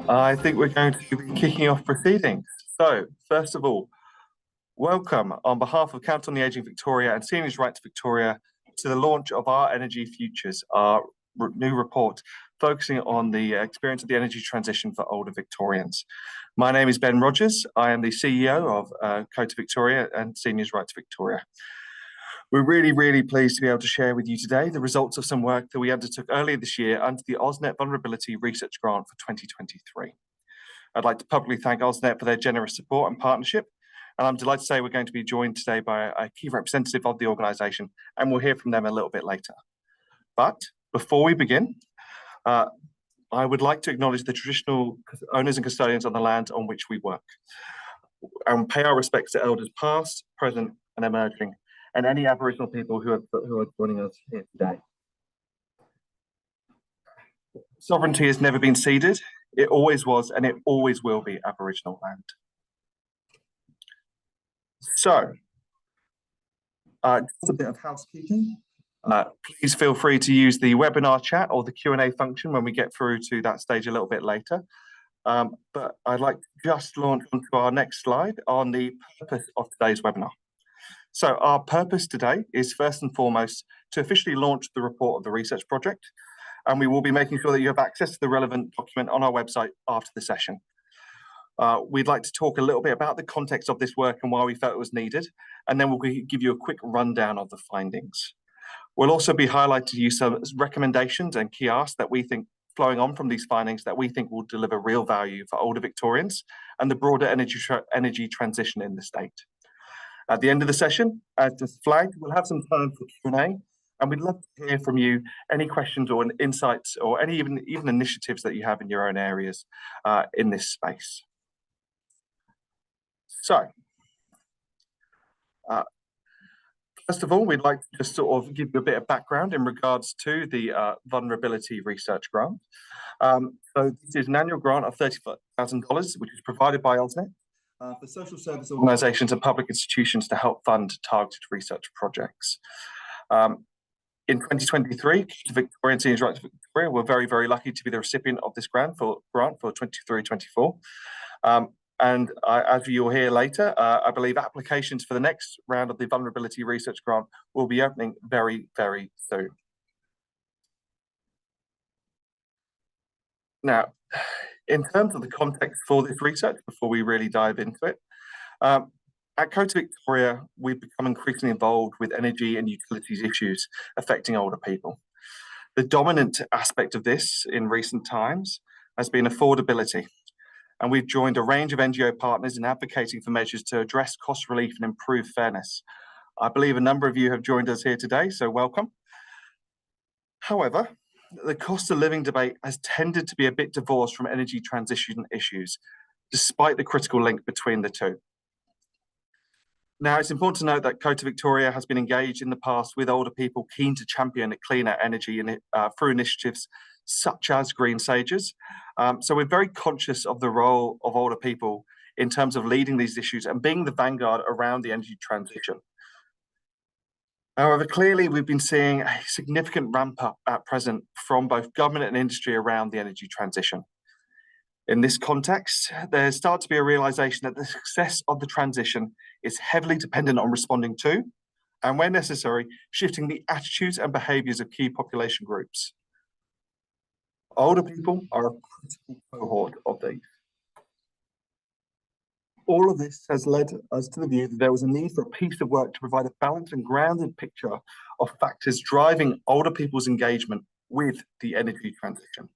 I think we're going to be kicking off proceedings. So, first of all, welcome on behalf of Council on the Ageing Victoria and Seniors' Right to Victoria to the launch of our Energy Futures, our new report focusing on the experience of the energy transition for older Victorians. My name is Ben Rogers. I am the CEO of COTA Victoria and Seniors' Right to Victoria. We're really pleased to be able to share with you today the results of some work that we undertook earlier this year under the AusNet Vulnerability Research Grant for 2023. I'd like to publicly thank AusNet for their generous support and partnership, and I'm delighted to say we're going to be joined today by a key representative of the organisation, and we'll hear from them a little bit later. But before we begin, I would like to acknowledge the traditional owners and custodians on the land on which we work, and pay our respects to elders past, present and emerging, and any Aboriginal people who are joining us here today. Sovereignty has never been ceded. It always was, and it always will be Aboriginal land. So, just a bit of housekeeping. Please feel free to use the webinar chat or the Q&A function when we get through to that stage a little bit later. But I'd like to just launch onto our next slide on the purpose of today's webinar. So our purpose today is first and foremost to officially launch the report of the research project, and we will be making sure that you have access to the relevant document on our website after the session. We'd like to talk a little bit about the context of this work and why we felt it was needed, and then we'll give you a quick rundown of the findings. We'll also be highlighting to you some recommendations and key asks that we think, flowing on from these findings, that we think will deliver real value for older Victorians and the broader energy transition in the state. At the end of the session, as just flagged, we'll have some time for Q&A, and we'd love to hear from you any questions or insights or any even initiatives that you have in your own areas in this space. So, first of all, we'd like to just sort of give you a bit of background in regards to the Vulnerability Research Grant. So this is an annual grant of $35,000, which is provided by AusNet for social service organisations and public institutions to help fund targeted research projects. In 2023, COTA Victoria and Seniors' Right to Victoria were very lucky to be the recipient of this grant for 23-24. And as you'll hear later, I believe applications for the next round of the Vulnerability Research Grant will be opening very soon. Now, in terms of the context for this research, before we really dive into it, at COTA Victoria, we've become increasingly involved with energy and utilities issues affecting older people. The dominant aspect of this in recent times has been affordability, and we've joined a range of NGO partners in advocating for measures to address cost relief and improve fairness. I believe a number of you have joined us here today, so welcome. However, the cost of living debate has tended to be a bit divorced from energy transition issues, despite the critical link between the two. Now, it's important to note that COTA Victoria has been engaged in the past with older people keen to champion cleaner energy through initiatives such as Green Sages. So we're very conscious of the role of older people in terms of leading these issues and being the vanguard around the energy transition. However, clearly we've been seeing a significant ramp up at present from both government and industry around the energy transition. In this context, there starts to be a realisation that the success of the transition is heavily dependent on responding to, and where necessary, shifting the attitudes and behaviours of key population groups. Older people are a critical cohort of these. All of this has led us to the view that there was a need for a piece of work to provide a balanced and grounded picture of factors driving older people's engagement with the energy transition.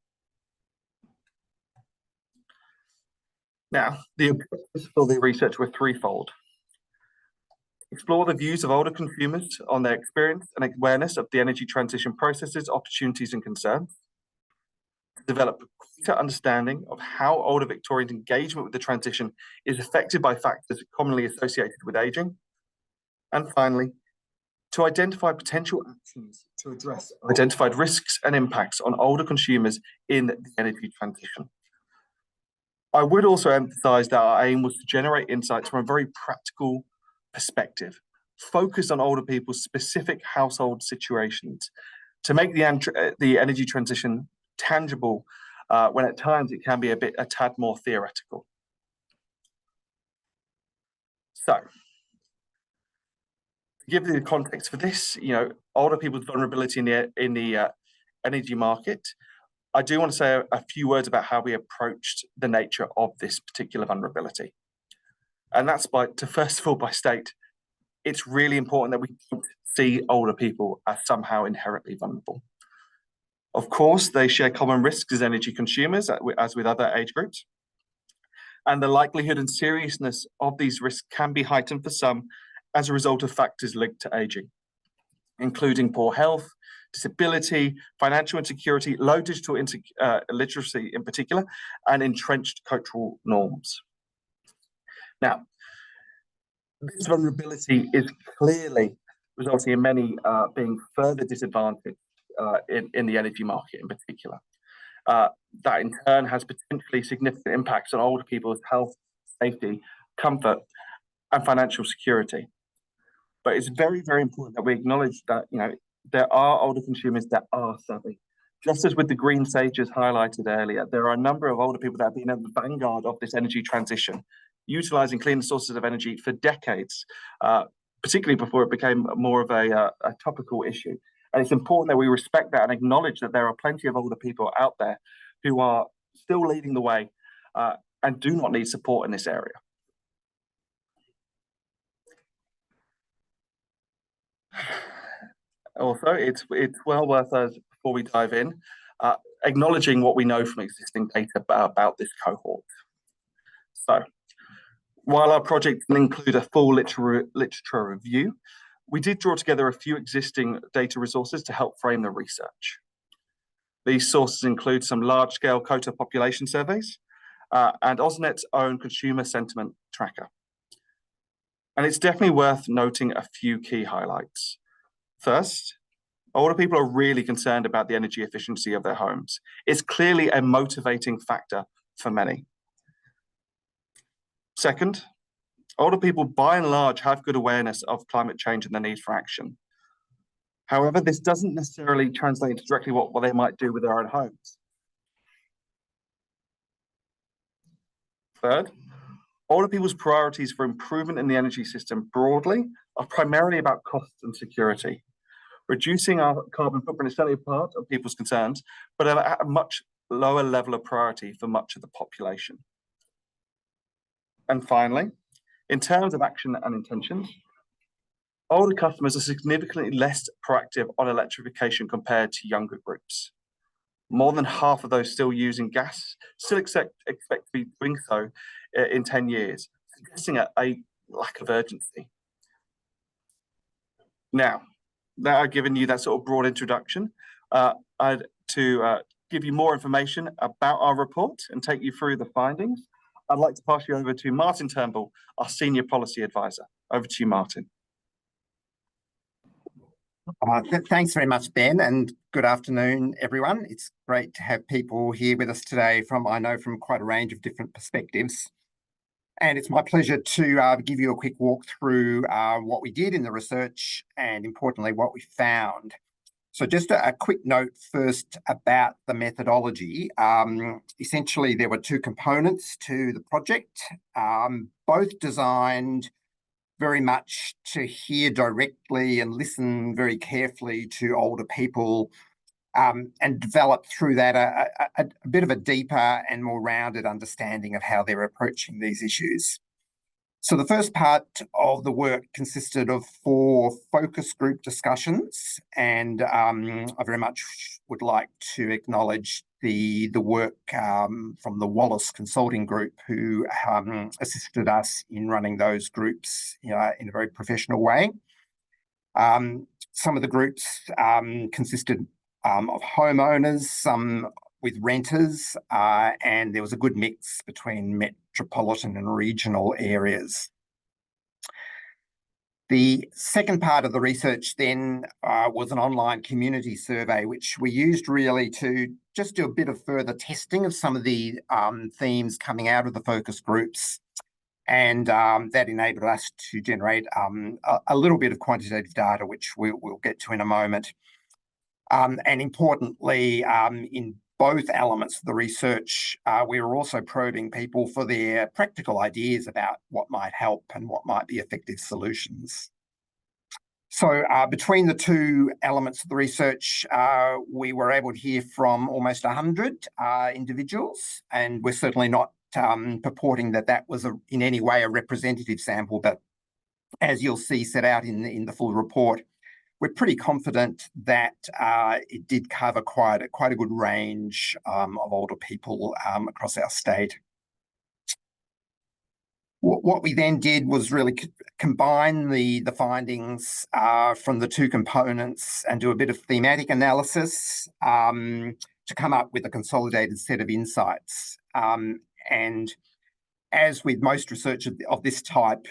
Now, the objectives for the research were threefold. Explore the views of older consumers on their experience and awareness of the energy transition processes, opportunities and concerns. Develop a greater understanding of how older Victorians' engagement with the transition is affected by factors commonly associated with ageing. And finally, to identify potential actions to address identified risks and impacts on older consumers in the energy transition. I would also emphasise that our aim was to generate insights from a very practical perspective, focused on older people's specific household situations, to make the energy transition tangible when at times it can be a tad more theoretical. So, to give you the context for this, older people's vulnerability in the energy market, I do want to say a few words about how we approached the nature of this particular vulnerability. And that's first of all, by state, it's really important that we don't see older people as somehow inherently vulnerable. Of course, they share common risks as energy consumers, as with other age groups. And the likelihood and seriousness of these risks can be heightened for some as a result of factors linked to aging, including poor health, disability, financial insecurity, low digital literacy in particular, and entrenched cultural norms. Now, this vulnerability is clearly resulting in many being further disadvantaged in the energy market in particular. That in turn has potentially significant impacts on older people's health, safety, comfort, and financial security. But it's very, very important that we acknowledge that there are older consumers that are savvy. Just as with the green sages highlighted earlier, there are a number of older people that have been at the vanguard of this energy transition, utilizing cleaner sources of energy for decades, particularly before it became more of a topical issue. And it's important that we respect that and acknowledge that there are plenty of older people out there who are still leading the way and do not need support in this area. Also, it's well worth us, before we dive in, acknowledging what we know from existing data about this cohort. So, while our project didn't include a full literature review, we did draw together a few existing data resources to help frame the research. These sources include some large-scale COTA population surveys and AusNet's own consumer sentiment tracker. And it's definitely worth noting a few key highlights. First, older people are really concerned about the energy efficiency of their homes. It's clearly a motivating factor for many. Second, older people by and large have good awareness of climate change and the need for action. However, this doesn't necessarily translate into directly what they might do with their own homes. Third, older people's priorities for improvement in the energy system broadly are primarily about costs and security. Reducing our carbon footprint is certainly a part of people's concerns, but at a much lower level of priority for much of the population. And finally, in terms of action and intentions, older customers are significantly less proactive on electrification compared to younger groups. More than half of those still using gas still expect to be doing so in 10 years, suggesting a lack of urgency. Now, that I've given you that sort of broad introduction, to give you more information about our report and take you through the findings, I'd like to pass you over to Martin Turnbull, our Senior Policy Advisor. Over to you, Martin. Thanks very much, Ben, and good afternoon, everyone. It's great to have people here with us today from quite a range of different perspectives. And it's my pleasure to give you a quick walk through what we did in the research and, importantly, what we found. So just a quick note first about the methodology. Essentially, there were two components to the project, both designed very much to hear directly and listen very carefully to older people and develop through that a bit of a deeper and more rounded understanding of how they're approaching these issues. So the first part of the work consisted of 4 focus group discussions, and I very much would like to acknowledge the work from the Wallace Consulting Group, who assisted us in running those groups in a very professional way. Some of the groups consisted of homeowners, some with renters, and there was a good mix between metropolitan and regional areas. The second part of the research then was an online community survey, which we used really to just do a bit of further testing of some of the themes coming out of the focus groups. And that enabled us to generate a little bit of quantitative data, which we'll get to in a moment. And importantly, in both elements of the research, we were also probing people for their practical ideas about what might help and what might be effective solutions. So between the two elements of the research, we were able to hear from almost 100 individuals, and we're certainly not purporting that that was in any way a representative sample, but as you'll see set out in the full report, we're pretty confident that it did cover quite a good range of older people across our state. What we then did was really combine the findings from the two components and do a bit of thematic analysis to come up with a consolidated set of insights. And as with most research of this type,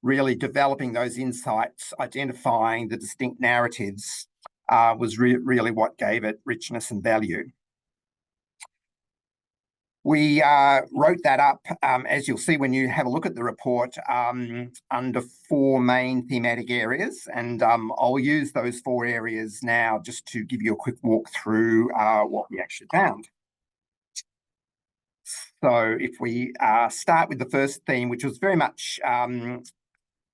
really developing those insights, identifying the distinct narratives was really what gave it richness and value. We wrote that up, as you'll see when you have a look at the report, under 4 main thematic areas, and I'll use those 4 areas now just to give you a quick walk through what we actually found. So if we start with the first theme, which was very much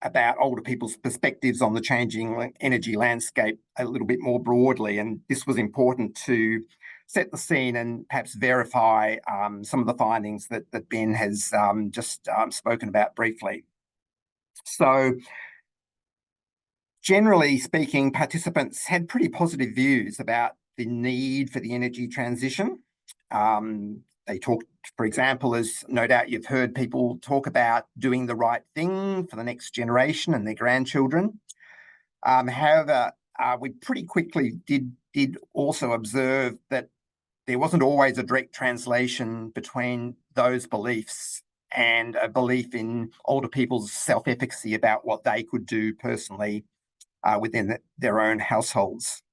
about older people's perspectives on the changing energy landscape a little bit more broadly, and this was important to set the scene and perhaps verify some of the findings that Ben has just spoken about briefly. So generally speaking, participants had pretty positive views about the need for the energy transition. They talked, for example, as no doubt you've heard people talk about doing the right thing for the next generation and their grandchildren. However, we pretty quickly did also observe that there wasn't always a direct translation between those beliefs and a belief in older people's self-efficacy about what they could do personally within their own households.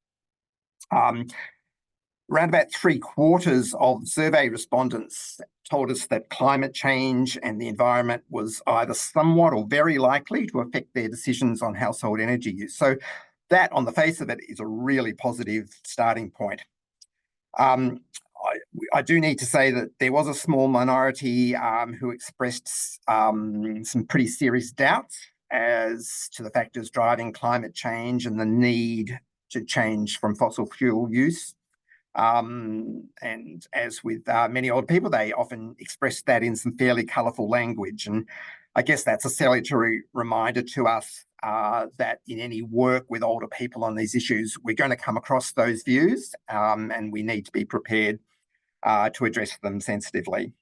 Around about 3/4 of survey respondents told us that climate change and the environment was either somewhat or very likely to affect their decisions on household energy use. So that, on the face of it, is a really positive starting point. I do need to say that there was a small minority who expressed some pretty serious doubts as to the factors driving climate change and the need to change from fossil fuel use. And as with many old people, they often express that in some fairly colourful language. And I guess that's a salutary reminder to us that in any work with older people on these issues, we're going to come across those views and we need to be prepared to address them sensitively.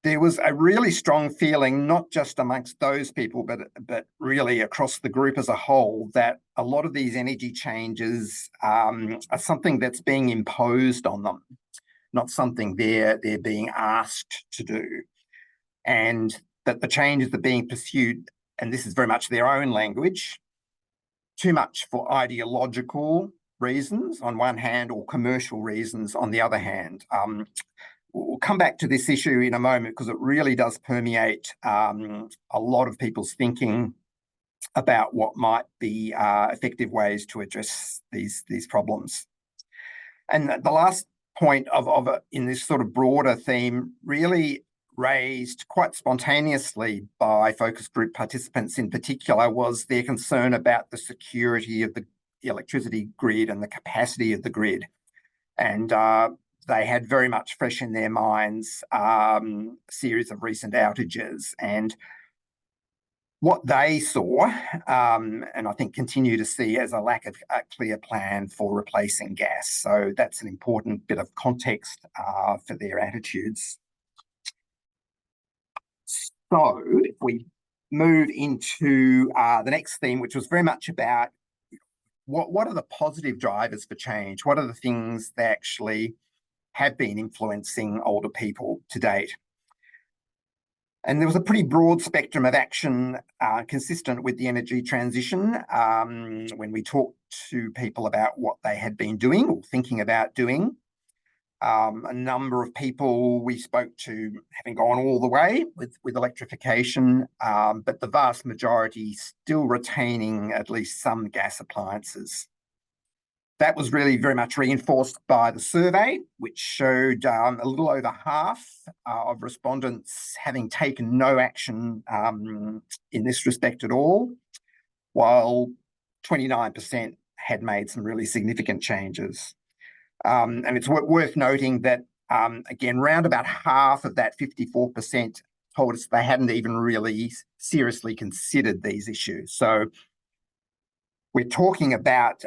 There was a really strong feeling, not just amongst those people, but really across the group as a whole, that a lot of these energy changes are something that's being imposed on them, not something they're being asked to do. And that the changes are being pursued, and this is very much their own language, too much for ideological reasons on one hand or commercial reasons on the other hand. We'll come back to this issue in a moment because it really does permeate a lot of people's thinking about what might be effective ways to address these problems. And the last point of in this sort of broader theme, really raised quite spontaneously by focus group participants in particular, was their concern about the security of the electricity grid and the capacity of the grid. And they had very much fresh in their minds a series of recent outages, and what they saw, and I think continue to see, as a lack of a clear plan for replacing gas. So that's an important bit of context for their attitudes. So if we move into the next theme, which was very much about what are the positive drivers for change? What are the things that actually have been influencing older people to date? And there was a pretty broad spectrum of action consistent with the energy transition when we talked to people about what they had been doing or thinking about doing. A number of people we spoke to having gone all the way with electrification, but the vast majority still retaining at least some gas appliances. That was really very much reinforced by the survey, which showed a little over half of respondents having taken no action in this respect at all, while 29% had made some really significant changes. And it's worth noting that, again, round about half of that 54% told us they hadn't even really seriously considered these issues. So we're talking about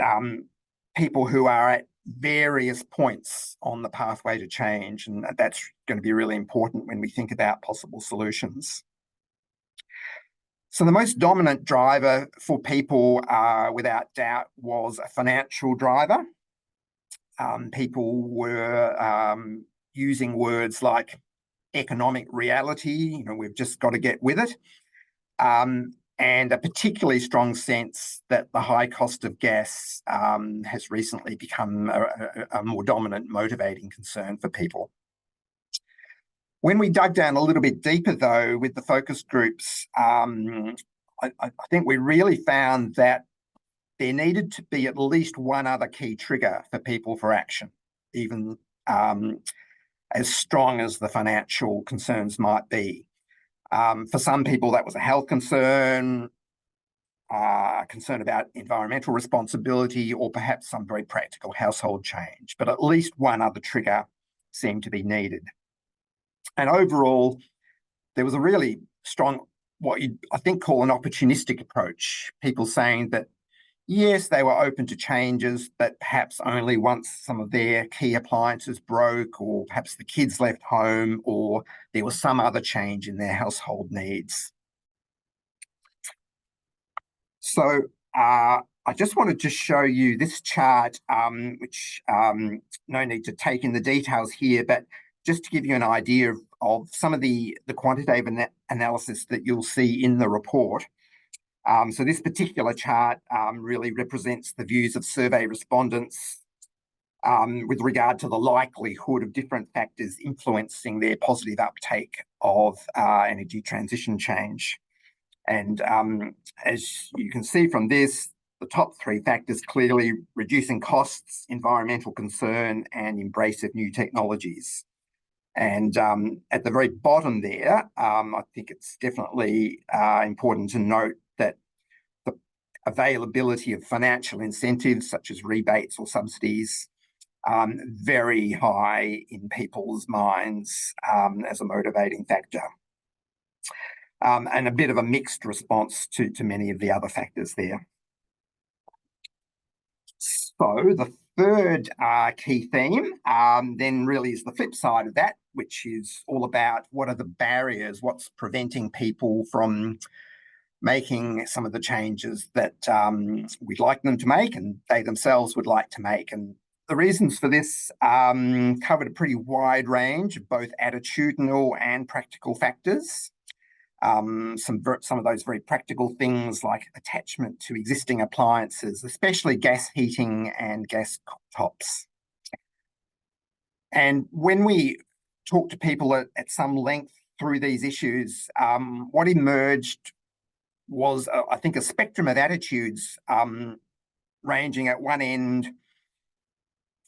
people who are at various points on the pathway to change, and that's going to be really important when we think about possible solutions. So the most dominant driver for people, without doubt, was a financial driver. People were using words like economic reality, we've just got to get with it, and a particularly strong sense that the high cost of gas has recently become a more dominant motivating concern for people. When we dug down a little bit deeper, though, with the focus groups, I think we really found that there needed to be at least one other key trigger for people for action, even as strong as the financial concerns might be. For some people, that was a health concern, concern about environmental responsibility, or perhaps some very practical household change. But at least one other trigger seemed to be needed. And overall, there was a really strong, what you'd, I think, call an opportunistic approach. People saying that, yes, they were open to changes, but perhaps only once some of their key appliances broke, or perhaps the kids left home, or there was some other change in their household needs. So I just wanted to show you this chart, which no need to take in the details here, but just to give you an idea of some of the quantitative analysis that you'll see in the report. So this particular chart really represents the views of survey respondents with regard to the likelihood of different factors influencing their positive uptake of energy transition change. And as you can see from this, the top three factors clearly reducing costs, environmental concern, and embrace of new technologies. And at the very bottom there, I think it's definitely important to note that the availability of financial incentives, such as rebates or subsidies, very high in people's minds as a motivating factor. And a bit of a mixed response to many of the other factors there. So the third key theme then really is the flip side of that, which is all about what are the barriers, what's preventing people from making some of the changes that we'd like them to make and they themselves would like to make. And the reasons for this covered a pretty wide range of both attitudinal and practical factors. Some of those very practical things like attachment to existing appliances, especially gas heating and gas cooktops. And when we talk to people at some length through these issues, what emerged was, I think, a spectrum of attitudes ranging at one end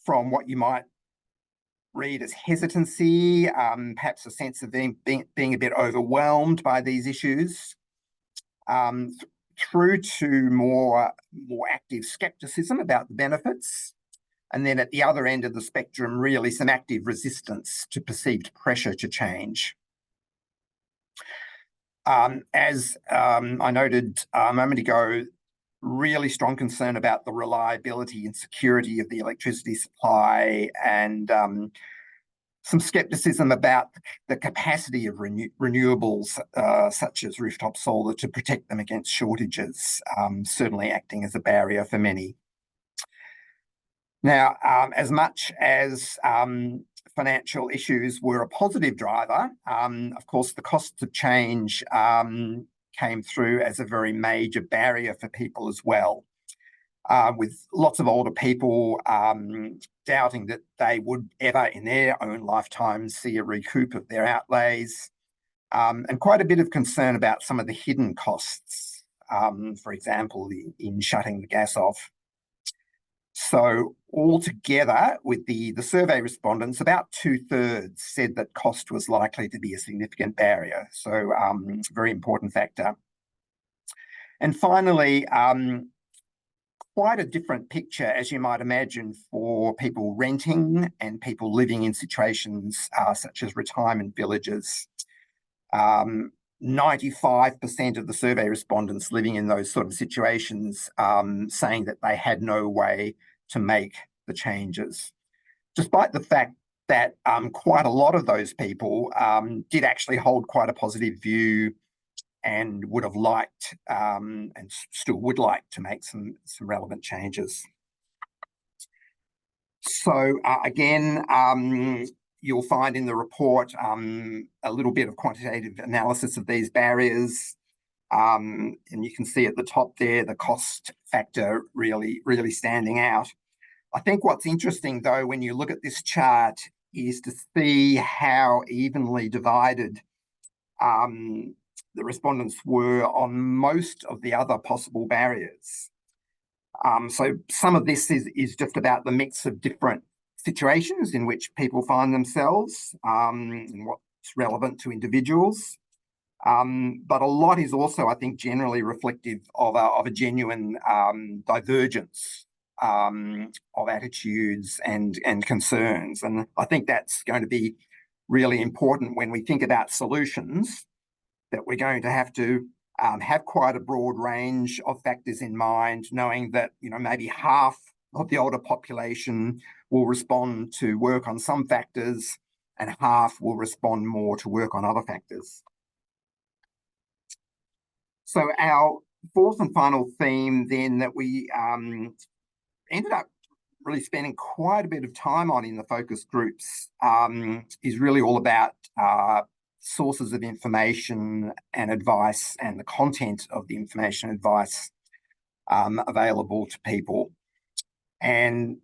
from what you might read as hesitancy, perhaps a sense of being a bit overwhelmed by these issues, through to more active skepticism about the benefits. And then at the other end of the spectrum, really some active resistance to perceived pressure to change. As I noted a moment ago, really strong concern about the reliability and security of the electricity supply, and some skepticism about the capacity of renewables, such as rooftop solar, to protect them against shortages, certainly acting as a barrier for many. Now, as much as financial issues were a positive driver, of course, the costs of change came through as a very major barrier for people as well, with lots of older people doubting that they would ever in their own lifetimes see a recoup of their outlays, and quite a bit of concern about some of the hidden costs, for example, in shutting the gas off. So altogether, with the survey respondents, about 2/3 said that cost was likely to be a significant barrier. So very important factor. And finally, quite a different picture, as you might imagine, for people renting and people living in situations such as retirement villages. 95% of the survey respondents living in those sort of situations saying that they had no way to make the changes, despite the fact that quite a lot of those people did actually hold quite a positive view and would have liked and still would like to make some relevant changes. So again, you'll find in the report a little bit of quantitative analysis of these barriers. And you can see at the top there, the cost factor really standing out. I think what's interesting, though, when you look at this chart is to see how evenly divided the respondents were on most of the other possible barriers. So some of this is just about the mix of different situations in which people find themselves and what's relevant to individuals. But a lot is also, I think, generally reflective of a genuine divergence of attitudes and concerns. And I think that's going to be really important when we think about solutions, that we're going to have quite a broad range of factors in mind, knowing that maybe half of the older population will respond to work on some factors and half will respond more to work on other factors. So our fourth and final theme then that we ended up really spending quite a bit of time on in the focus groups is really all about sources of information and advice and the content of the information and advice available to people. And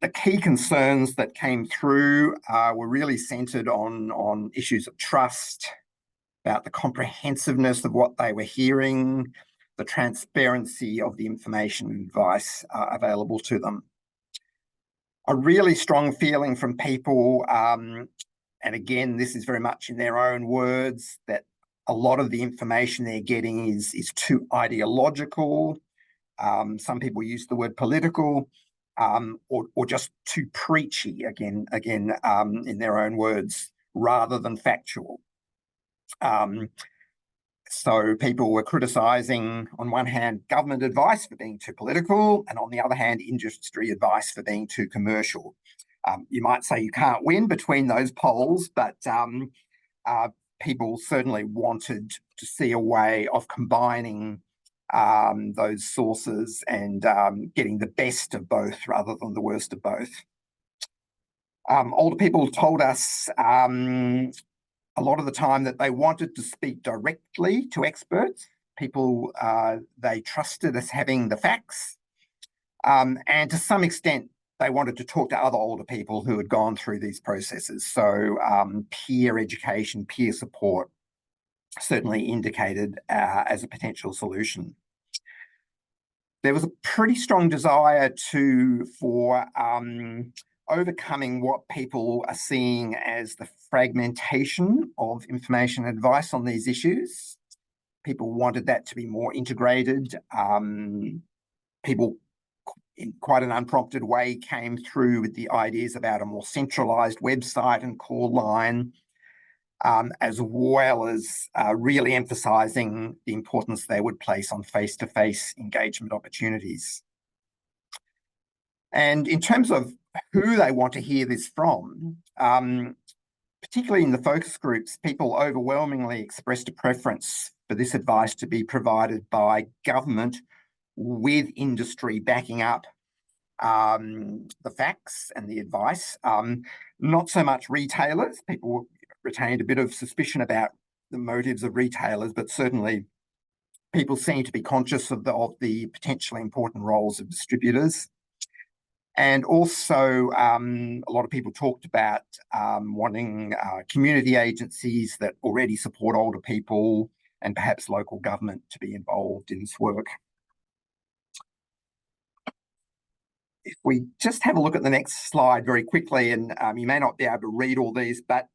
the key concerns that came through were really centred on issues of trust, about the comprehensiveness of what they were hearing, the transparency of the information and advice available to them. A really strong feeling from people, and again, this is very much in their own words, that a lot of the information they're getting is too ideological. Some people use the word political, or just too preachy, again, in their own words, rather than factual. So people were criticising, on one hand, government advice for being too political, and on the other hand, industry advice for being too commercial. You might say you can't win between those poles, but people certainly wanted to see a way of combining those sources and getting the best of both rather than the worst of both. Older people told us a lot of the time that they wanted to speak directly to experts, people they trusted as having the facts, and to some extent they wanted to talk to other older people who had gone through these processes. So peer education, peer support certainly indicated as a potential solution. There was a pretty strong desire for overcoming what people are seeing as the fragmentation of information and advice on these issues. People wanted that to be more integrated. People, in quite an unprompted way, came through with the ideas about a more centralised website and call line, as well as really emphasising the importance they would place on face-to-face engagement opportunities. And in terms of who they want to hear this from, particularly in the focus groups, people overwhelmingly expressed a preference for this advice to be provided by government with industry backing up the facts and the advice. Not so much retailers. People retained a bit of suspicion about the motives of retailers, but certainly people seem to be conscious of the potentially important roles of distributors. And also, a lot of people talked about wanting community agencies that already support older people and perhaps local government to be involved in this work. if we just have a look at the next slide very quickly, and you may not be able to read all these, but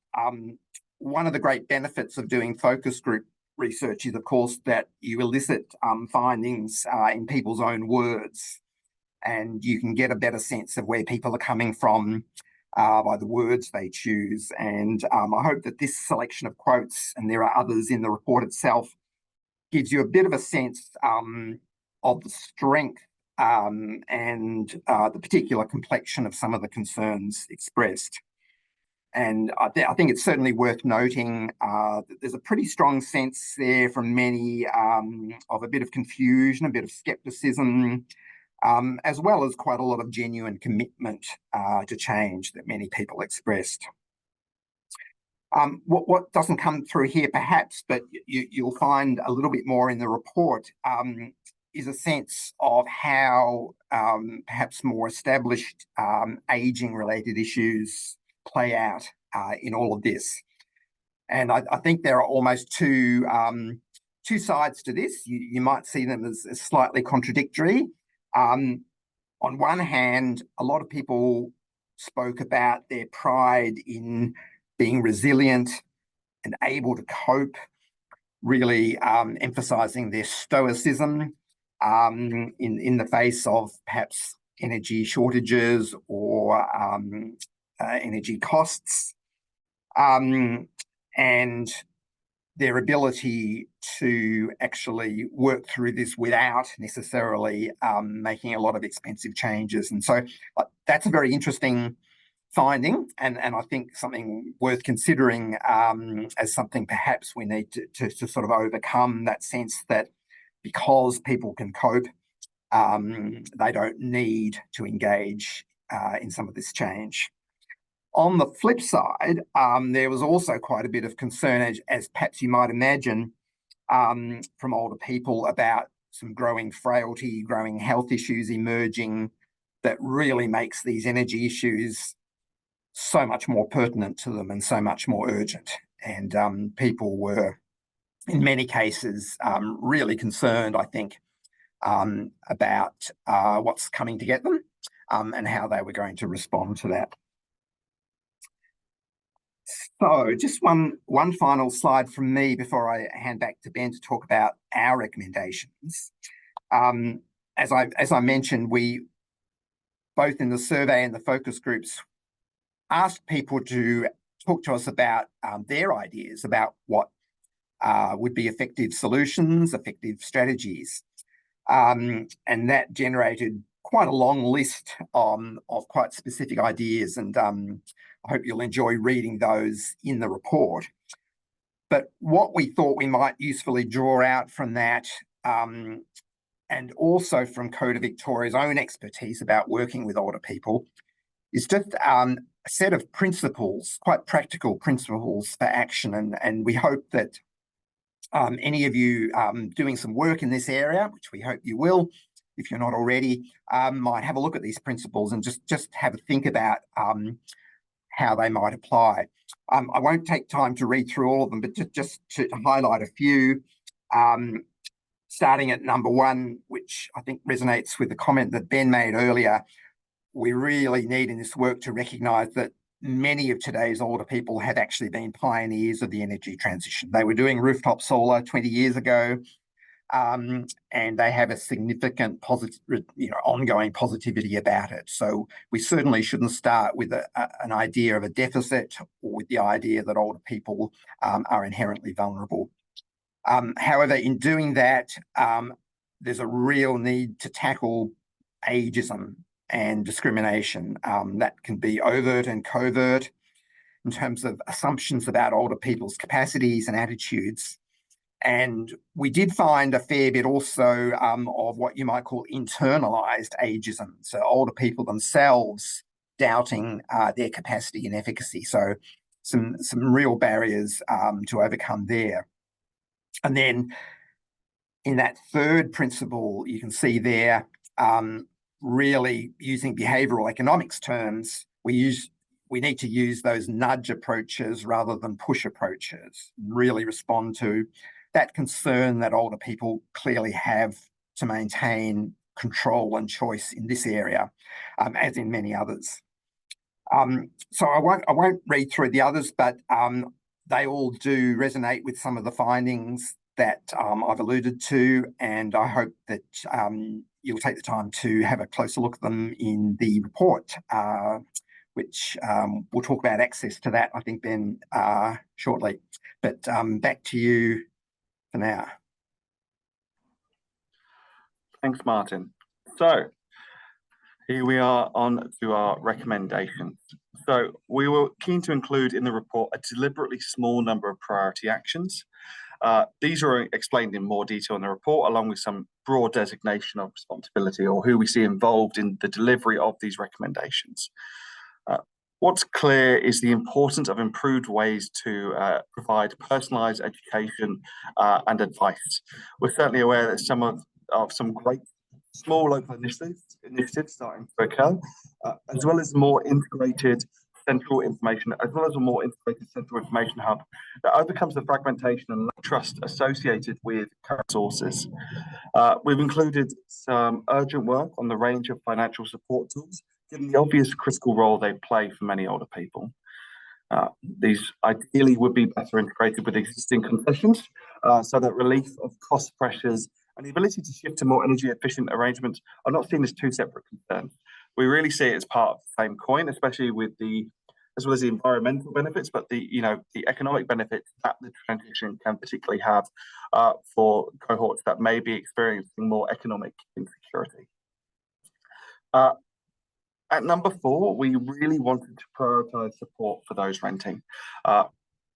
one of the great benefits of doing focus group research is, of course, that you elicit findings in people's own words, and you can get a better sense of where people are coming from by the words they choose. And I hope that this selection of quotes, and there are others in the report itself, gives you a bit of a sense of the strength and the particular complexion of some of the concerns expressed. And I think it's certainly worth noting that there's a pretty strong sense there from many of a bit of confusion, a bit of scepticism, as well as quite a lot of genuine commitment to change that many people expressed. What doesn't come through here perhaps, but you'll find a little bit more in the report, is a sense of how perhaps more established ageing related issues play out in all of this. And I think there are almost two sides to this. You might see them as slightly contradictory. On one hand, a lot of people spoke about their pride in being resilient and able to cope, really emphasising their stoicism in the face of perhaps energy shortages or energy costs, and their ability to actually work through this without necessarily making a lot of expensive changes. And so that's a very interesting finding, and I think something worth considering as something perhaps we need to sort of overcome, that sense that because people can cope, they don't need to engage in some of this change. On the flip side, there was also quite a bit of concern, as perhaps you might imagine, from older people about some growing frailty, growing health issues emerging that really makes these energy issues so much more pertinent to them and so much more urgent. And people were, in many cases, really concerned, I think, about what's coming to get them and how they were going to respond to that. So just one final slide from me before I hand back to Ben to talk about our recommendations. As I mentioned, we, both in the survey and the focus groups, asked people to talk to us about their ideas about what would be effective solutions, effective strategies. And that generated quite a long list of quite specific ideas, and I hope you'll enjoy reading those in the report. But what we thought we might usefully draw out from that, and also from COTA Victoria's own expertise about working with older people, is just a set of principles, quite practical principles for action. And we hope that any of you doing some work in this area, which we hope you will, if you're not already, might have a look at these principles and just have a think about how they might apply. I won't take time to read through all of them, but just to highlight a few, starting at number one, which I think resonates with the comment that Ben made earlier. We really need in this work to recognise that many of today's older people have actually been pioneers of the energy transition. They were doing rooftop solar 20 years ago, and they have a significant positive, ongoing positivity about it. So we certainly shouldn't start with an idea of a deficit or with the idea that older people are inherently vulnerable. However, in doing that, there's a real need to tackle ageism and discrimination that can be overt and covert in terms of assumptions about older people's capacities and attitudes. And we did find a fair bit also of what you might call internalized ageism. So older people themselves doubting their capacity and efficacy. So some real barriers to overcome there. And then in that third principle, you can see there, really using behavioral economics terms, we need to use those nudge approaches rather than push approaches, really respond to that concern that older people clearly have to maintain control and choice in this area, as in many others. So I won't read through the others, but they all do resonate with some of the findings that I've alluded to, and I hope that you'll take the time to have a closer look at them in the report, which we'll talk about access to that, I think, Ben, shortly. But back to you for now. Thanks, Martin. So here we are on to our recommendations. So we were keen to include in the report a deliberately small number of priority actions. These are explained in more detail in the report, along with some broad designation of responsibility or who we see involved in the delivery of these recommendations. What's clear is the importance of improved ways to provide personalised education and advice. We're certainly aware that some great small local initiatives starting to occur, as well as more integrated central information, as well as a more integrated central information hub that overcomes the fragmentation and trust associated with current sources. We've included some urgent work on the range of financial support tools, given the obvious critical role they play for many older people. These ideally would be better integrated with existing concessions, so that relief of cost pressures and the ability to shift to more energy efficient arrangements are not seen as two separate concerns. We really see it as part of the same coin, especially with as well as the environmental benefits, but the economic benefits that the transition can particularly have for cohorts that may be experiencing more economic insecurity. At number 4, we really wanted to prioritise support for those renting.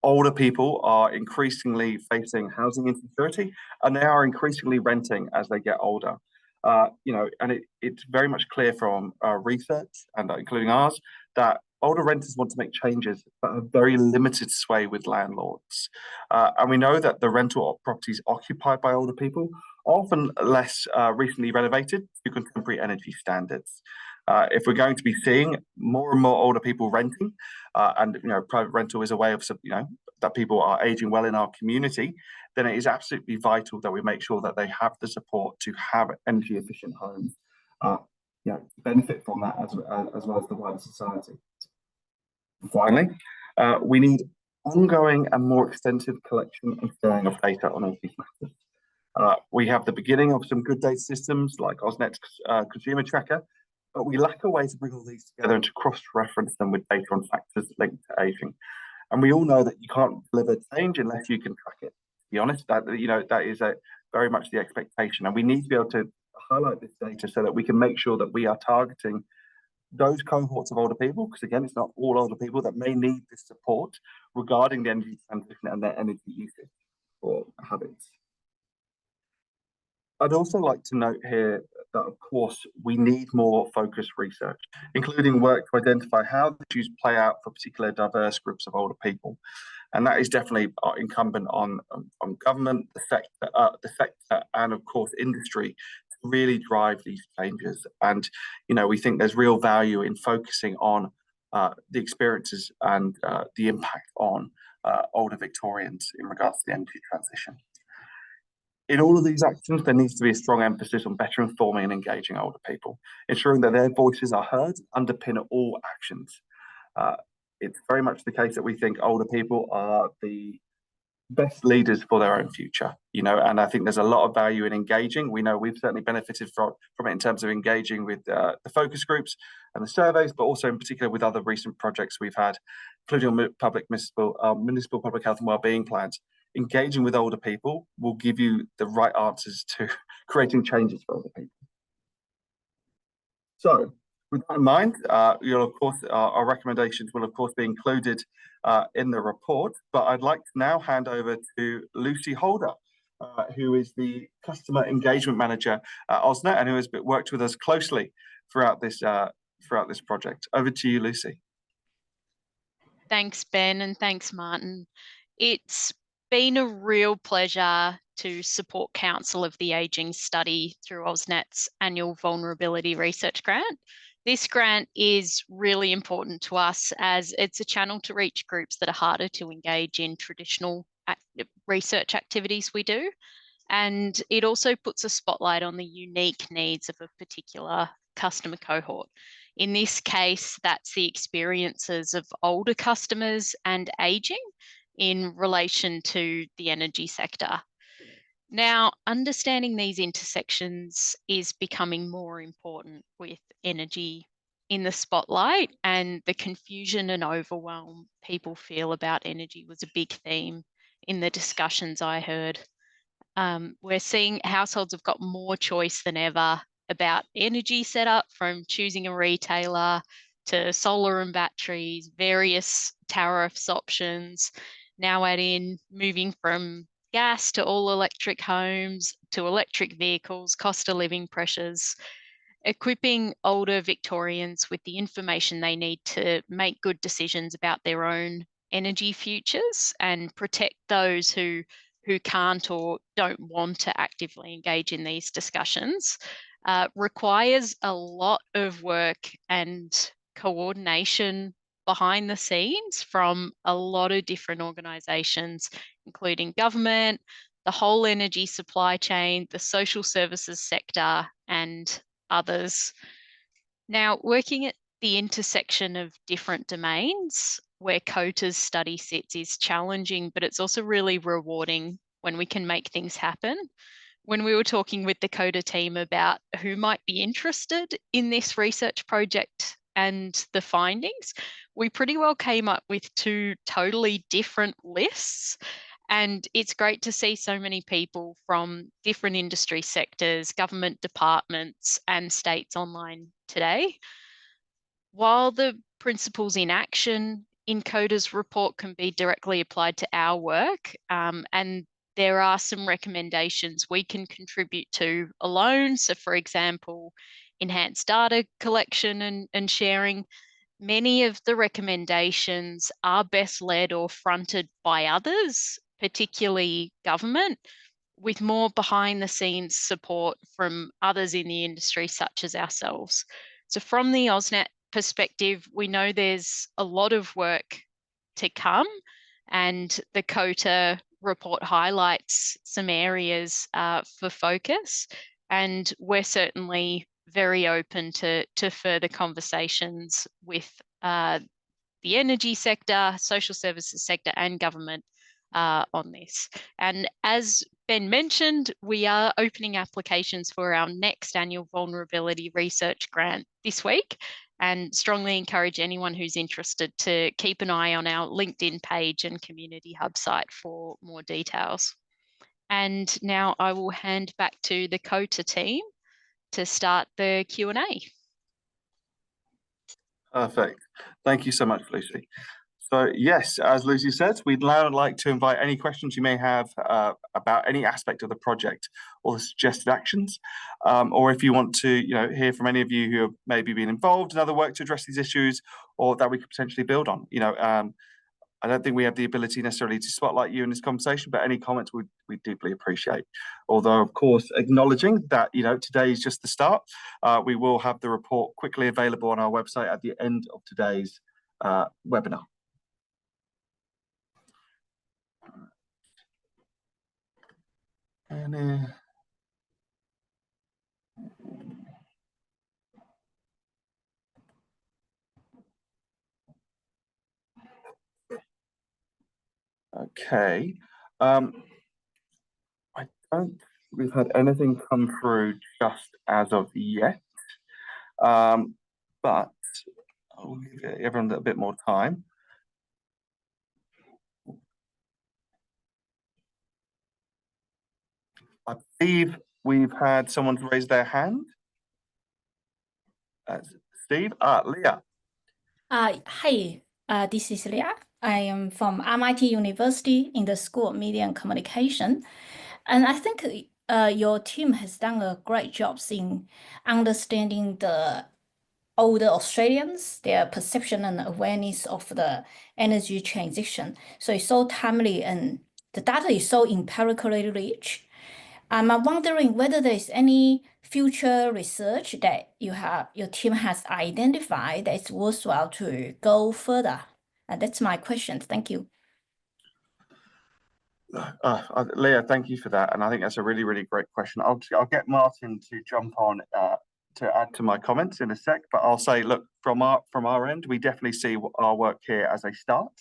Older people are increasingly facing housing insecurity, and they are increasingly renting as they get older. And it's very much clear from research, and including ours, that older renters want to make changes but have very limited sway with landlords. And we know that the rental properties occupied by older people are often less recently renovated to contemporary energy standards. If we're going to be seeing more and more older people renting, and private rental is a way of that people are aging well in our community, then it is absolutely vital that we make sure that they have the support to have energy efficient homes, benefit from that as well as the wider society. Finally, we need ongoing and more extensive collection and sharing of data on all these matters. We have the beginning of some good data systems like AusNet's consumer tracker, but we lack a way to bring all these together and to cross-reference them with data on factors linked to aging. And we all know that you can't deliver change unless you can track it. To be honest, that is very much the expectation, and we need to be able to highlight this data so that we can make sure that we are targeting those cohorts of older people, because again, it's not all older people that may need this support regarding the energy transition and their energy usage or habits. I'd also like to note here that, of course, we need more focused research, including work to identify how the issues play out for particular diverse groups of older people. And that is definitely incumbent on government, the sector, and of course, industry to really drive these changes. And, we think there's real value in focusing on the experiences and the impact on older Victorians in regards to the energy transition. In all of these actions, there needs to be a strong emphasis on better informing and engaging older people, ensuring that their voices are heard, underpin all actions. It's very much the case that we think older people are the best leaders for their own future, and I think there's a lot of value in engaging. We know we've certainly benefited from it in terms of engaging with the focus groups and the surveys, but also in particular with other recent projects we've had, including on municipal public health and wellbeing plans. Engaging with older people will give you the right answers to creating changes for older people. So, with that in mind, our recommendations will of course be included in the report. But I'd like to now hand over to Lucy Holder, who is the Customer Engagement Manager at AusNet and who has worked with us closely throughout this project. Over to you, Lucy. Thanks, Ben, and thanks, Martin. It's been a real pleasure to support Council of the Ageing study through AusNet's annual Vulnerability Research Grant. This grant is really important to us as it's a channel to reach groups that are harder to engage in traditional research activities we do. And it also puts a spotlight on the unique needs of a particular customer cohort. In this case, that's the experiences of older customers and aging in relation to the energy sector. Now, understanding these intersections is becoming more important with energy in the spotlight, and the confusion and overwhelm people feel about energy was a big theme in the discussions I heard. We're seeing households have got more choice than ever about energy setup, from choosing a retailer to solar and batteries, various tariffs options. Now add in moving from gas to all electric homes to electric vehicles, cost of living pressures. Equipping older Victorians with the information they need to make good decisions about their own energy futures and protect those who can't or don't want to actively engage in these discussions requires a lot of work and coordination behind the scenes from a lot of different organisations, including government, the whole energy supply chain, the social services sector, and others. Now, working at the intersection of different domains where COTA's study sits is challenging, but it's also really rewarding when we can make things happen. When we were talking with the COTA team about who might be interested in this research project and the findings, we pretty well came up with two totally different lists. And it's great to see so many people from different industry sectors, government departments, and states online today. While the principles in action in COTA's report can be directly applied to our work, and there are some recommendations we can contribute to alone. So, for example, enhanced data collection and sharing. Many of the recommendations are best led or fronted by others, particularly government, with more behind the scenes support from others in the industry, such as ourselves. So from the AusNet perspective, we know there's a lot of work to come, and the COTA report highlights some areas for focus, and we're certainly very open to further conversations with the energy sector, social services sector, and government on this. And as Ben mentioned, we are opening applications for our next annual Vulnerability Research Grant this week, and strongly encourage anyone who's interested to keep an eye on our LinkedIn page and Community Hub site for more details. And now I will hand back to the COTA team to start the Q&A. Perfect. Thank you so much, Lucy. So yes, as Lucy said, we'd now like to invite any questions you may have about any aspect of the project or the suggested actions, or if you want to, hear from any of you who have maybe been involved in other work to address these issues, or that we could potentially build on. I don't think we have the ability necessarily to spotlight you in this conversation, but any comments we deeply appreciate. Although, of course, acknowledging that today is just the start, we will have the report quickly available on our website at the end of today's webinar. And okay, I don't think we've had anything come through just as of yet, but I'll give everyone a bit more time. I believe we've had someone raise their hand. Steve, Leah. Hi, this is Leah. I am from MIT University in the School of Media and Communication. And I think your team has done a great job in understanding the older Australians, their perception and awareness of the energy transition. So it's so timely and the data is so empirically rich. I'm wondering whether there's any future research that your team has identified that's worthwhile to go further. That's my question. Thank you. Leah, thank you for that, and I think that's a really, really great question. I'll get Martin to jump on to add to my comments in a sec, but I'll say, look, from our end, we definitely see our work here as a start.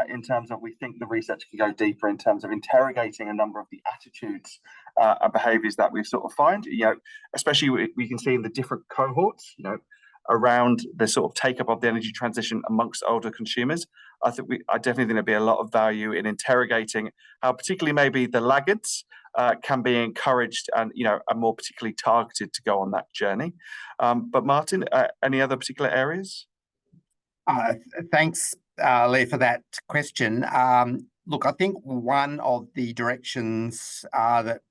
In terms of, we think the research can go deeper in terms of interrogating a number of the attitudes and behaviours that we sort of find. You know, especially we can see in the different cohorts. You know, around the sort of take up of the energy transition amongst older consumers. I definitely think there'd be a lot of value in interrogating how particularly maybe the laggards can be encouraged and, you know, are more particularly targeted to go on that journey. But Martin, any other particular areas? Thanks, Lee, for that question. Look, I think one of the directions that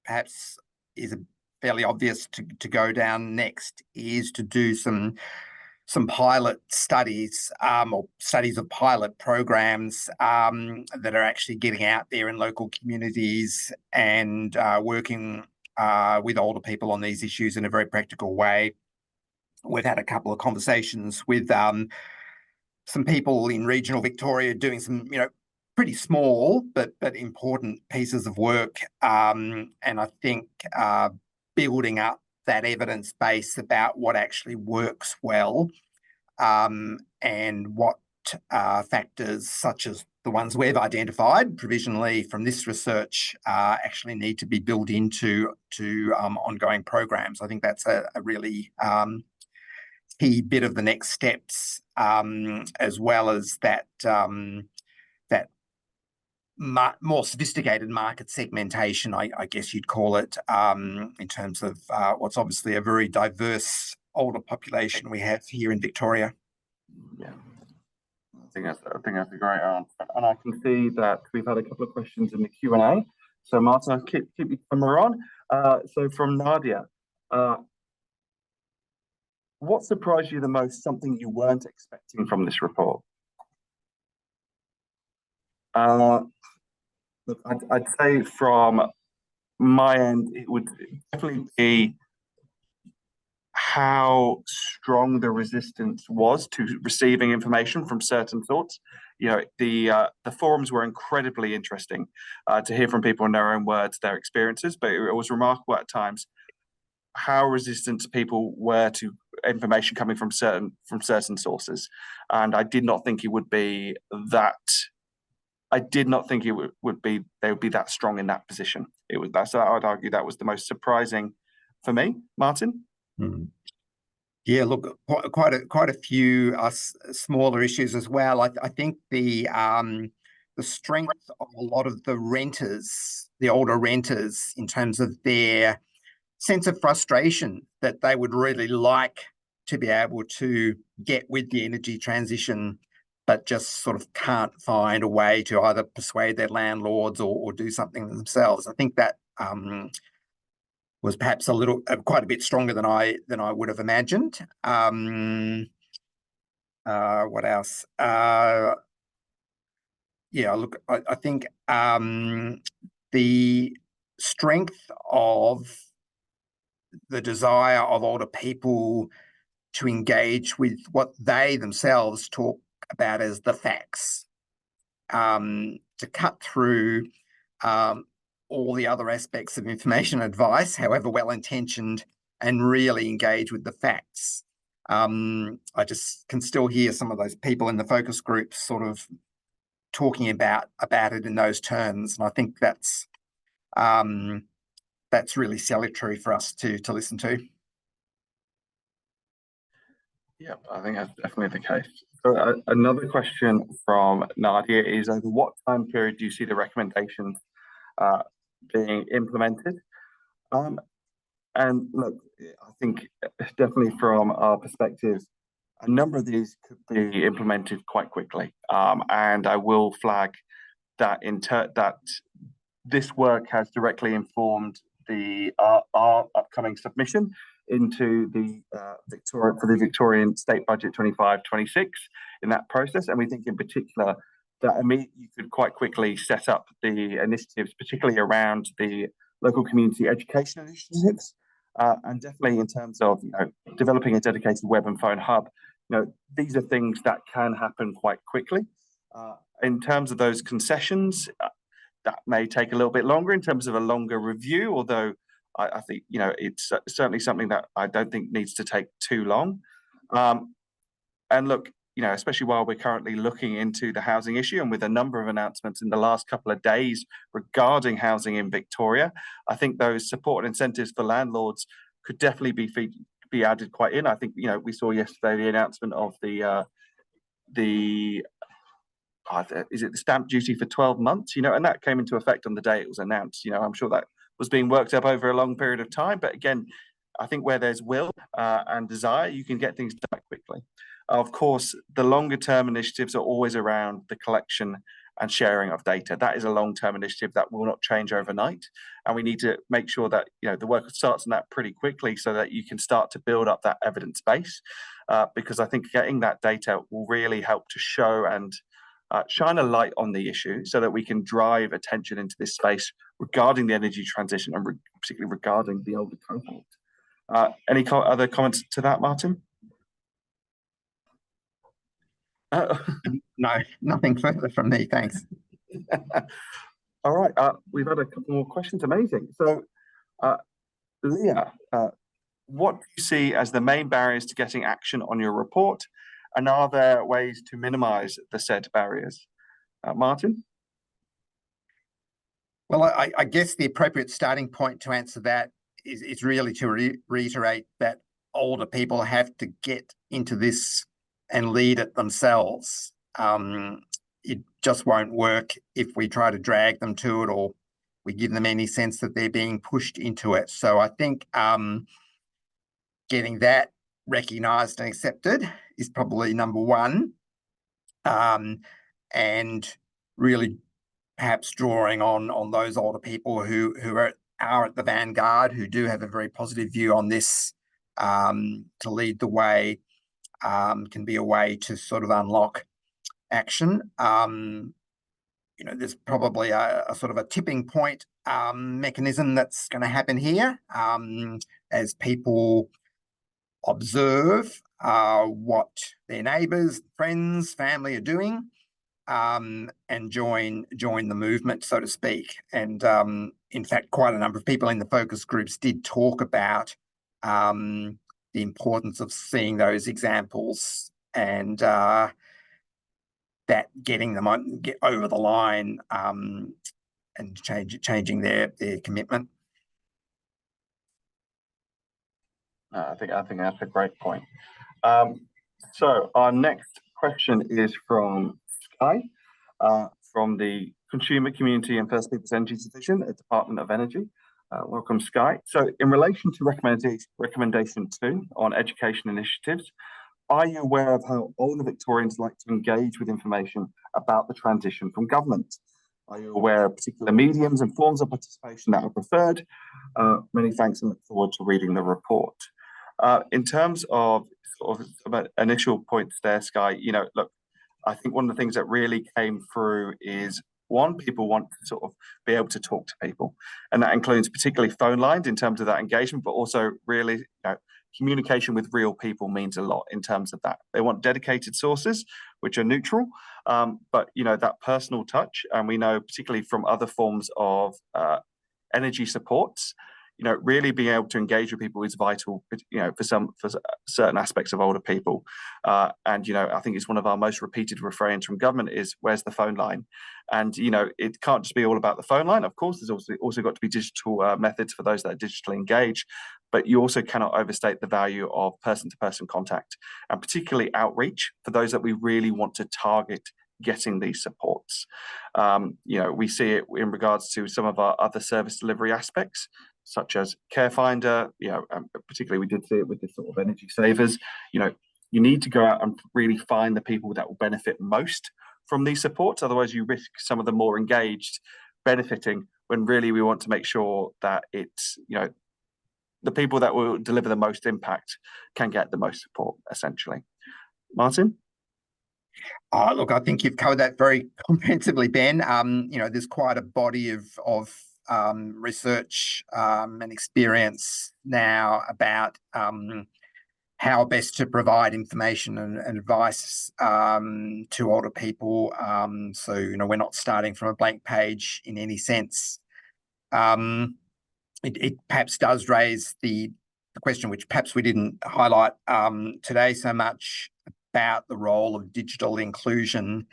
perhaps is fairly obvious to go down next is to do some pilot studies or studies of pilot programs that are actually getting out there in local communities and working with older people on these issues in a very practical way. We've had a couple of conversations with some people in regional Victoria doing some, you know, pretty small but important pieces of work, and I think building up that evidence base about what actually works well, and what factors such as the ones we've identified provisionally from this research actually need to be built into ongoing programs. I think that's a really key bit of the next steps, as well as that more sophisticated market segmentation, I guess you'd call it, in terms of what's obviously a very diverse older population we have here in Victoria. Yeah, I think that's a great answer, and I can see that we've had a couple of questions in the Q&A. So Martin, I'll keep your camera on. So from Nadia, what surprised you the most? Something you weren't expecting from this report? Look, I'd say from my end, it would definitely be how strong the resistance was to receiving information from certain sorts. You know, the forums were incredibly interesting to hear from people in their own words, their experiences, but it was remarkable at times how resistant people were to information coming from certain sources. And I did not think it would be that. I did not think it would be they would be that strong in that position. So I would argue that was the most surprising for me. Martin? Yeah, look, quite a few smaller issues as well. I think the strength of a lot of the renters, the older renters, in terms of their sense of frustration that they would really like to be able to get with the energy transition, but just sort of can't find a way to either persuade their landlords or do something themselves. I think that was perhaps quite a bit stronger than I would have imagined. What else? Yeah, look, I think the strength of the desire of older people to engage with what they themselves talk about as the facts, to cut through all the other aspects of information advice, however well-intentioned, and really engage with the facts. I just can still hear some of those people in the focus groups sort of talking about it in those terms, and I think that's really salutary for us to listen to. Yeah, I think that's definitely the case. So another question from Nadia is, over what time period do you see the recommendations being implemented? And look, I think definitely from our perspective, a number of these could be implemented quite quickly. And I will flag that that this work has directly informed our upcoming submission into the Victorian State Budget 25-26 in that process, and we think in particular that you could quite quickly set up the initiatives, particularly around the local community education initiatives, and definitely in terms of developing a dedicated web and phone hub. These are things that can happen quite quickly. In terms of those concessions, that may take a little bit longer in terms of a longer review, although I think, you know, it's certainly something that I don't think needs to take too long. And look, you know, especially while we're currently looking into the housing issue and with a number of announcements in the last couple of days regarding housing in Victoria, I think those support and incentives for landlords could definitely be added quite in. I think, you know, we saw yesterday the announcement of is it the stamp duty for 12 months, you know, and that came into effect on the day it was announced. You know, I'm sure that was being worked up over a long period of time, but again, I think where there's will and desire, you can get things done quickly. Of course, the longer term initiatives are always around the collection and sharing of data. That is a long-term initiative that will not change overnight. And we need to make sure that, you know, the work starts on that pretty quickly so that you can start to build up that evidence base. Because I think getting that data will really help to show and shine a light on the issue so that we can drive attention into this space regarding the energy transition and particularly regarding the older cohort. Any other comments to that, Martin? No, nothing further from me, thanks. All right, we've had a couple more questions. Amazing. So, Leah, what do you see as the main barriers to getting action on your report? And are there ways to minimize the said barriers? Martin? Well, I guess the appropriate starting point to answer that is really to reiterate that older people have to get into this and lead it themselves. It just won't work if we try to drag them to it or we give them any sense that they're being pushed into it. So I think getting that recognised and accepted is probably number one, and really perhaps drawing on those older people who are at the vanguard, who do have a very positive view on this, to lead the way. Can be a way to sort of unlock action. You know, there's probably a sort of a tipping point mechanism that's going to happen here as people observe what their neighbours, friends, family are doing, and join the movement, so to speak. And in fact, quite a number of people in the focus groups did talk about the importance of seeing those examples and that getting them over the line and changing their commitment. I think that's a great point. So our next question is from Sky, from the Consumer, Community and First Peoples Energy Division at Department of Energy. Welcome, Sky. So in relation to recommendation 2 on education initiatives, are you aware of how older Victorians like to engage with information about the transition from government? Are you aware of particular mediums and forms of participation that are preferred? Many thanks and look forward to reading the report. In terms of sort of initial points there, Sky, you know, look, I think one of the things that really came through is one, people want to sort of be able to talk to people, and that includes particularly phone lines in terms of that engagement, but also really, you know, communication with real people means a lot in terms of that. They want dedicated sources which are neutral, but you know, that personal touch, and we know particularly from other forms of energy supports, you know, really being able to engage with people is vital, you know, for certain aspects of older people. And, you know, I think it's one of our most repeated refrains from government is, where's the phone line? And, you know, it can't just be all about the phone line. Of course, there's also got to be digital methods for those that are digitally engaged, but you also cannot overstate the value of person-to-person contact, and particularly outreach for those that we really want to target getting these supports. You know, we see it in regards to some of our other service delivery aspects, such as Care Finder, you know, particularly we did see it with the sort of energy savers. You know, you need to go out and really find the people that will benefit most from these supports. Otherwise, you risk some of the more engaged benefiting, when really we want to make sure that it's, you know, the people that will deliver the most impact can get the most support, essentially. Martin? Look, I think you've covered that very comprehensively, Ben. You know, there's quite a body of research and experience now about how best to provide information and advice to older people. So, we're not starting from a blank page in any sense. It perhaps does raise the question, which perhaps we didn't highlight today so much, about the role of digital inclusion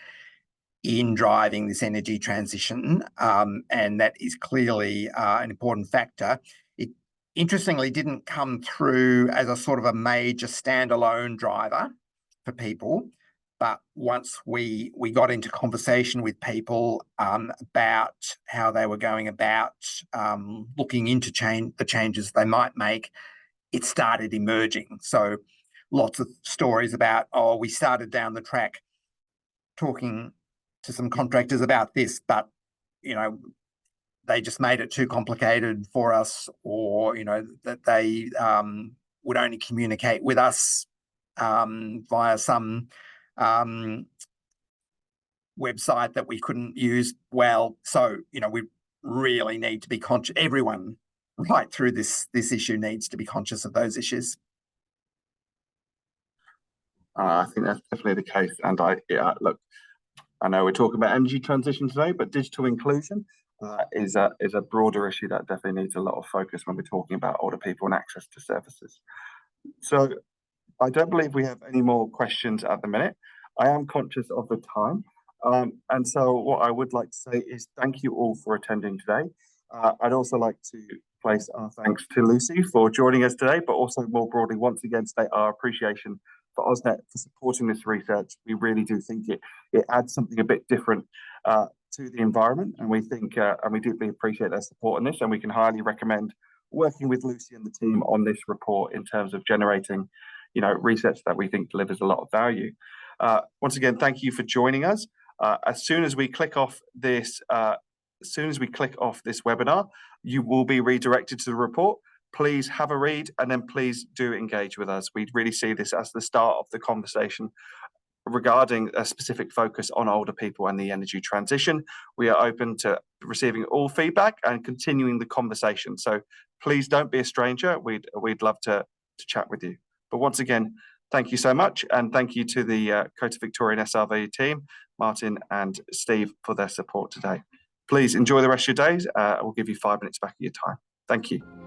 in driving this energy transition, and that is clearly an important factor. It interestingly didn't come through as a sort of a major standalone driver for people, but once we got into conversation with people about how they were going about looking into the changes they might make, it started emerging. So lots of stories about, we started down the track talking to some contractors about this, but they just made it too complicated for us, or that they would only communicate with us via some website that we couldn't use well. So we really need to be conscious. Everyone right through this issue needs to be conscious of those issues. I think that's definitely the case. And look, I know we're talking about energy transition today, but digital inclusion is a broader issue that definitely needs a lot of focus when we're talking about older people and access to services. So I don't believe we have any more questions at the minute. I am conscious of the time. And so what I would like to say is thank you all for attending today. I'd also like to place our thanks to Lucy for joining us today, but also more broadly, once again, state our appreciation for AusNet for supporting this research. We really do think it adds something a bit different to the environment, and we think and we deeply appreciate their support in this, and we can highly recommend working with Lucy and the team on this report in terms of generating research that we think delivers a lot of value. Once again, thank you for joining us. As soon as we click off this webinar, you will be redirected to the report. Please have a read, and then please do engage with us. We really see this as the start of the conversation regarding a specific focus on older people and the energy transition. We are open to receiving all feedback and continuing the conversation. So please don't be a stranger. We'd love to chat with you. But once again, thank you so much, and thank you to the COTA Victoria and SRV team, Martin and Steve, for their support today. Please enjoy the rest of your days. We'll give you 5 minutes back of your time. Thank you.